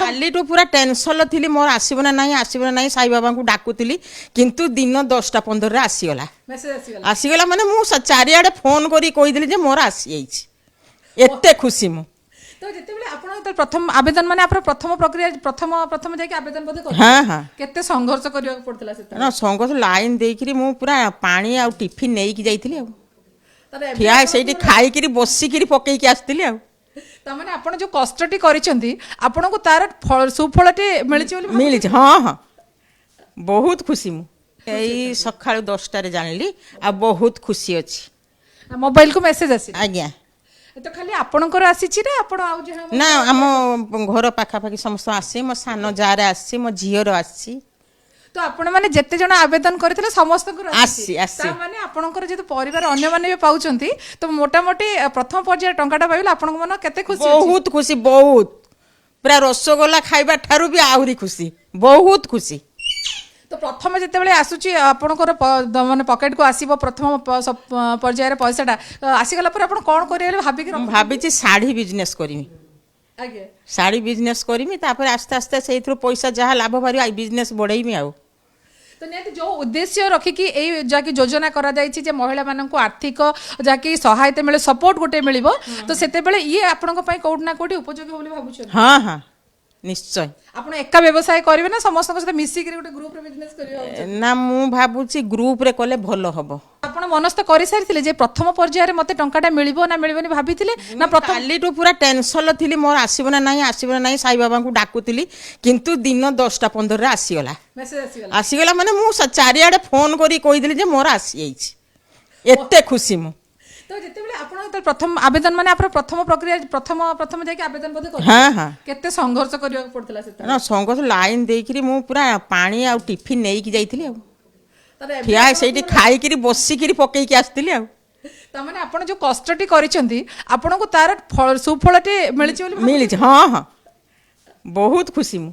कालीटू पूरा टेंशन थी मोर आसब ना ना साई बाबा को डाकुली किंतु दिन 10:15 रे आसीगला आसीगला माने मु चारिआडे फोन करी कहीदेली मोर आसी एते खुशी मु तो जेतेबेले आपण तो प्रथम आवेदन माने आपन प्रथम प्रक्रिया प्रथम प्रथम जाके आवेदन बदे कर हां हां केते संघर्ष करिया पड़तला से ना संघर्ष लाइन देकरी मु पूरा पानी आ टिफिन नै की जाईथिली आ ठिया सेठी खाई करी बसी करी पकई की आस्थिली आ त माने आपण जो कष्टटी करिसंती आपण को तार सुफलटी मिलिछि बोली मिली हाँ हाँ बहुत खुशी मु एई सखाळु 10टा रे जानली आ बहुत खुशी अछि मोबाइल को मेसेज आसी आज्ञा तो खाली आपणकर आसीछि रे आपण आउ जे ना आम घर पाखापाखि समस्त आसी मो सान जार आसी मो झीर आसी तो आपण माने जत्ते जण आवेदन करथिले समस्त को आसी आसी ता माने आपणकर जे परिवार अन्य माने भी पाउचंती तो मोटा मोटी प्रथम पर्याय टंकाटा पाइले आपण मन केते खुशी बहुत खुशी बहुत पूरा रसगोला खाइबा ठारू भी आहुरी खुशी बहुत खुशी तो प्रथम जितेबाला आसूची आपणकर माने पॉकेट को आसीबो प्रथम पर्यायर पैसाटा आसीगला पर आपण कोन करिले भाबी भाबी साड़ी बिजनेस करमी आगे साड़ी बिजनेस करमी तापर आस्ते आस्ते सेइथरो पैसा जहाँ लाभ बारी आई बिजनेस बढ़ेमी आउ तो नियति जो उद्देश्य रखिकी ए जाकी योजना करा जायछि जे महिला मानन को आर्थिक जाकी सहायता मिले सपोर्ट गोटे मिलिबो तो सेते बेले ये आपणक पई कोड ना कोडी उपयोगी होली भाबुछ हाँ हाँ निश्चय आपण एका व्यवसाय करिवे ना समस्त को साथ मिसी के गोटे ग्रुप रे बिजनेस करियो ना मु भाबुची ग्रुप रे कले भलो हबो आपण मनस्थ करि सारिथिले जे प्रथम पर्याय रे मते टंकाटा मिलिबो ना मिलिबोनी भाबिथिले ना प्रथम कालीटू पूरा टेंशन थी मोर आसब ना ना साई बाबा को डाकुली किंतु दिन 10:15 रे आसीगला मेसेज आसीगला आसीगला माने मु चारिआडे फोन करी कहीदेली मोर आसी एते खुशी मु तो जेतेबेले आपण तो प्रथम आवेदन माने आपन प्रथम प्रक्रिया प्रथम प्रथम जाके आवेदन बदे कर हां हां केते संघर्ष करिया पड़तला से ना संघर्ष लाइन देकरी मु पूरा पानी आ टिफिन नै की जाईथिली आ ठिया सेठी खाई करी बसी करी पकई की आस्थिली आ त माने आपण जो कष्टटी करिसंती आपण को तार सुफलटी मिलिछि बोली मिली हाँ हाँ बहुत खुशी मु